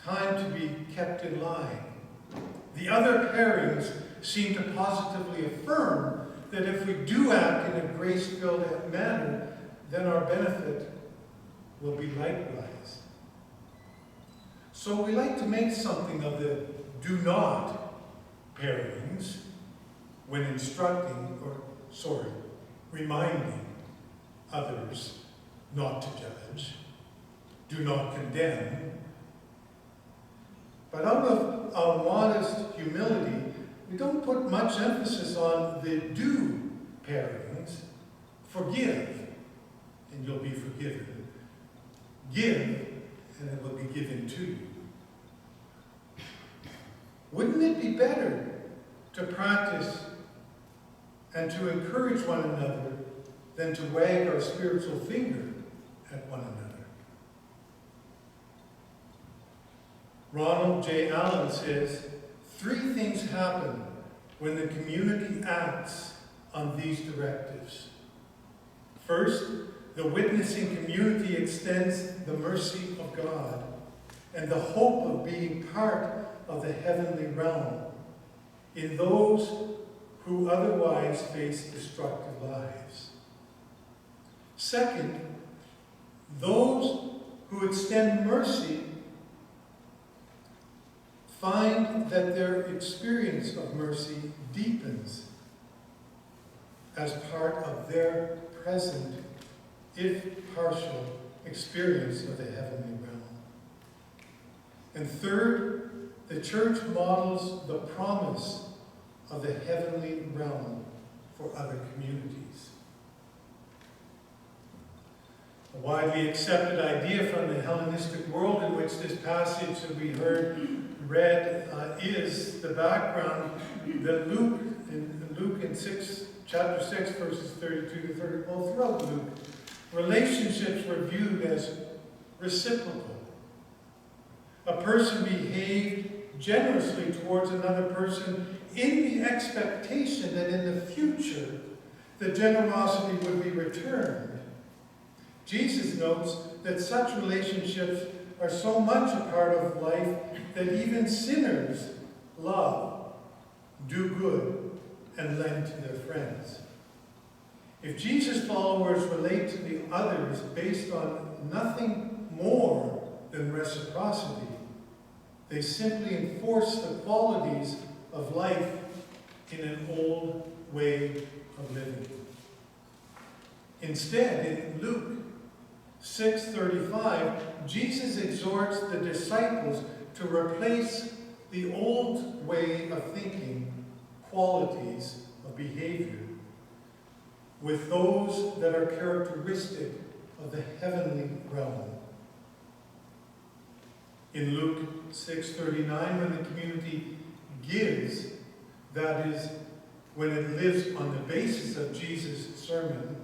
time to be kept in line. The other pairings seem to positively affirm that if we do act in a grace-filled manner, then our benefit will be likewise. So we like to make something of the do not pairings when instructing, reminding others not to judge, do not condemn. But out of our modest humility, we don't put much emphasis on the do pairings. Forgive, and you'll be forgiven. Give, and it will be given to you. Wouldn't it be better to practice and to encourage one another than to wag our spiritual finger at one another? Ronald J. Allen says, 3 things happen when the community acts on these directives. First, the witnessing community extends the mercy of God and the hope of being part of the heavenly realm in those who otherwise face destructive lives. Second, those who extend mercy find that their experience of mercy deepens as part of their present, if partial, experience of the heavenly realm. And third, the church models the promise of the heavenly realm for other communities. A widely accepted idea from the Hellenistic world in which this passage that we heard read is the background that Luke in chapter 6, verses 32 to 30, well, throughout Luke, relationships were viewed as reciprocal. A person behaved generously towards another person in the expectation that in the future the generosity would be returned. Jesus notes that such relationships are so much a part of life that even sinners love, do good, and lend to their friends. If Jesus' followers relate to the others based on nothing more than reciprocity, they simply enforce the qualities of life in an old way of living. Instead, in Luke 6:35, Jesus exhorts the disciples to replace the old way of thinking, qualities of behavior, with those that are characteristic of the heavenly realm. In Luke 6:39, when the community gives, that is, when it lives on the basis of Jesus' sermon,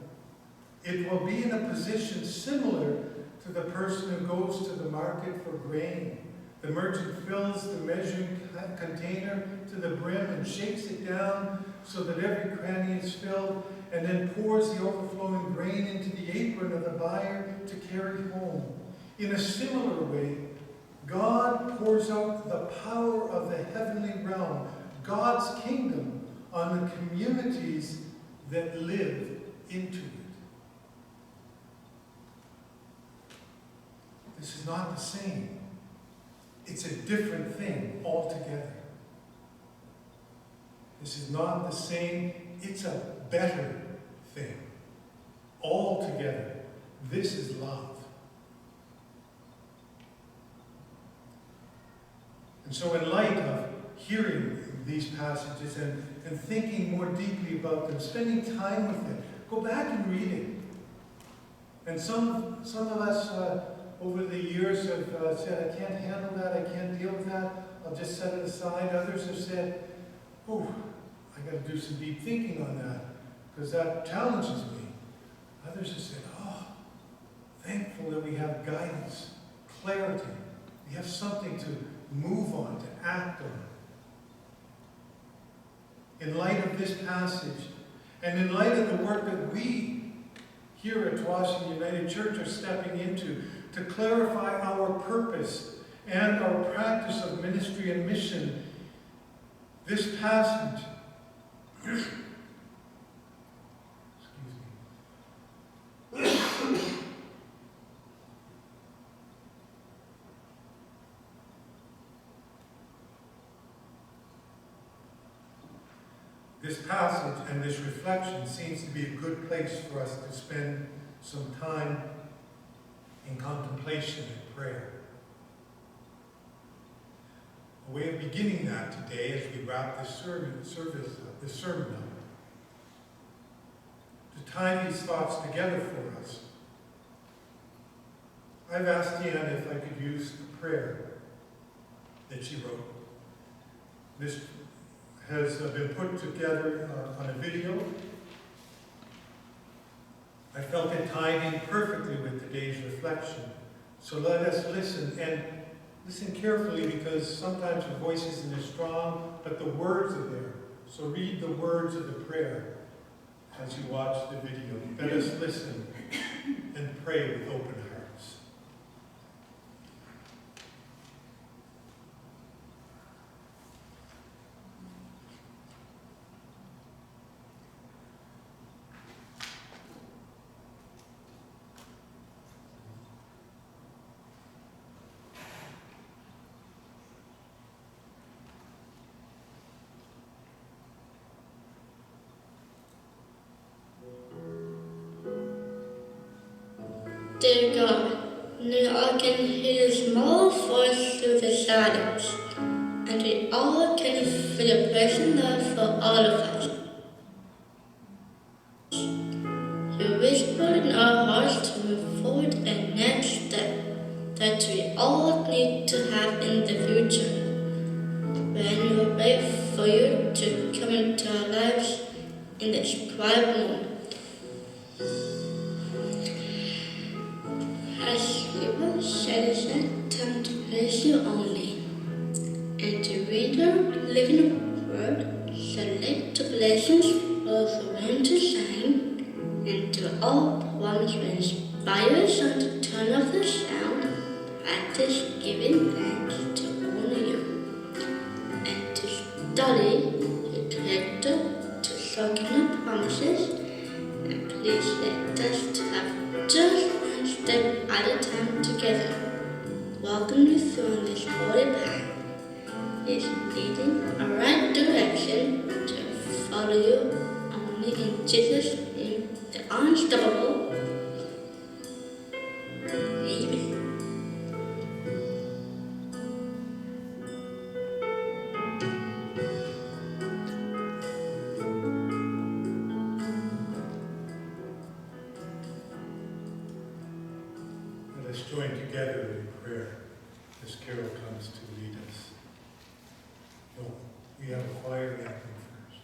it will be in a position similar to the person who goes to the market for grain. The merchant fills the measuring container to the brim and shakes it down so that every cranny is filled, and then pours the overflowing grain into the apron of the buyer to carry home. In a similar way, God pours out the power of the heavenly realm, God's kingdom, on the communities that live into it. This is not the same. It's a different thing altogether. This is not the same. It's a better thing altogether. This is love. And so in light of hearing these passages and thinking more deeply about them, spending time with it, go back and read it. And some of us over the years have said, I can't handle that, I can't deal with that, I'll just set it aside. Others have said, oh, I got to do some deep thinking on that, because that challenges me. Others have said, oh, thankful that we have guidance, clarity. We have something to move on, to act on. In light of this passage, and in light of the work that we here at Tsawwassen United Church are stepping into to clarify our purpose and our practice of ministry and mission, this passage, excuse me, this passage and this reflection seems to be a good place for us to spend some time in contemplation and prayer. A way of beginning that today as we wrap this sermon up, to tie these thoughts together for us. I've asked Deanna if I could use a prayer that she wrote. This has been put together on a video. I felt it tied in perfectly with today's reflection. So let us listen, and listen carefully, because sometimes the voice isn't as strong, but the words are there. So read the words of the prayer as you watch the video. Let us listen and pray with open hearts. Dear God, now I can hear your small voice through the silence, and we all can feel your present love for all of us. You whisper in our hearts to move forward a next step that we all need to have in the future. When we wait for you to come into our lives in this quiet moment. As we will set aside time to praise you only, and to read your living word, select the blessings for the wind to shine, and to all promise to inspire us on to turn off the sound, practice giving thanks to honor you, and to study your character, to soak in your promises, and please let us to have just step at a time together, walking you through this holy path, is leading a right direction to follow you only in Jesus' name, the unstoppable. Amen. Let us join together in prayer as Carol comes to lead us. No, we have a choir anthem first.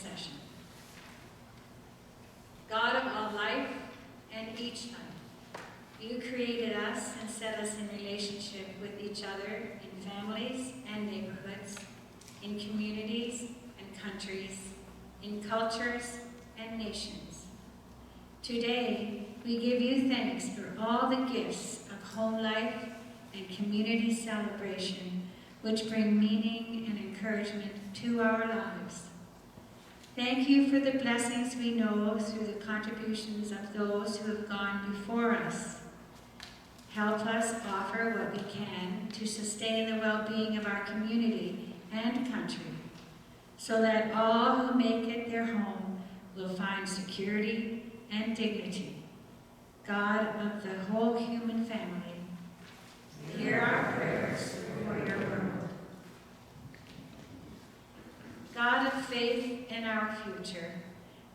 session. God of all life and each life, you created us and set us in relationship with each other in families and neighborhoods, in communities and countries, in cultures and nations. Today, we give you thanks for all the gifts of home life and community celebration which bring meaning and encouragement to our lives. Thank you for the blessings we know through the contributions of those who have gone before us. Help us offer what we can to sustain the well-being of our community and country, so that all who make it their home will find security and dignity. God of the whole human family, hear our prayers for your world. God of faith in our future,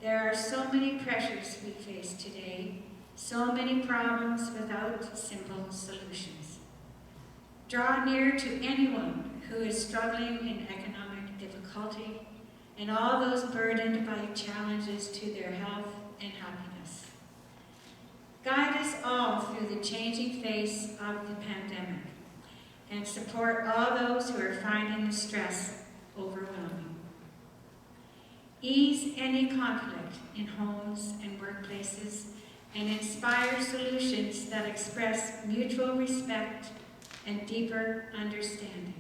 there are so many pressures we face today, so many problems without simple solutions. Draw near to anyone who is struggling in economic difficulty and all those burdened by challenges to their health and happiness. Guide us all through the changing face of the pandemic and support all those who are finding the stress overwhelming. Ease any conflict in homes and workplaces and inspire solutions that express mutual respect and deeper understanding.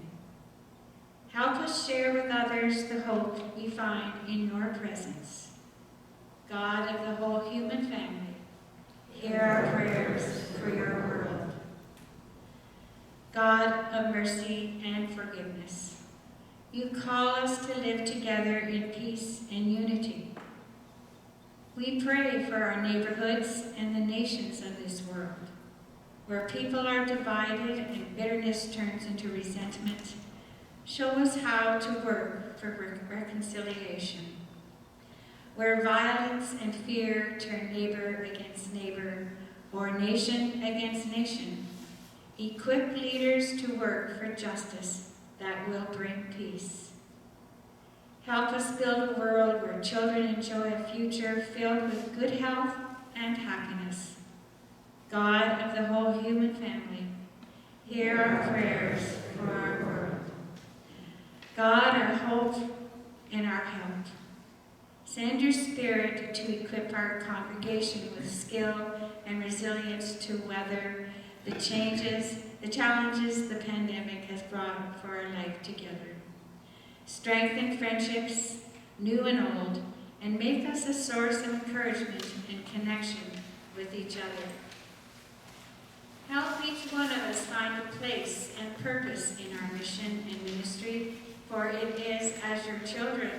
Help us share with others the hope we find in your presence. God of the whole human family, hear our prayers for your world. God of mercy and forgiveness, you call us to live together in peace and unity. We pray for our neighborhoods and the nations of this world, where people are divided and bitterness turns into resentment. Show us how to work for reconciliation. Where violence and fear turn neighbor against neighbor or nation against nation, equip leaders to work for justice that will bring peace. Help us build a world where children enjoy a future filled with good health and happiness. God of the whole human family, hear our prayers for our world. God, our hope and our help, send your Spirit to equip our congregation with skill and resilience to weather the challenges the pandemic has brought for our life together. Strengthen friendships, new and old, and make us a source of encouragement and connection with each other. Help each one of us find a place and purpose in our mission and ministry, for it is as your children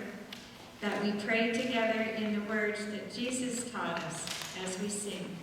that we pray together in the words that Jesus taught us as we sing.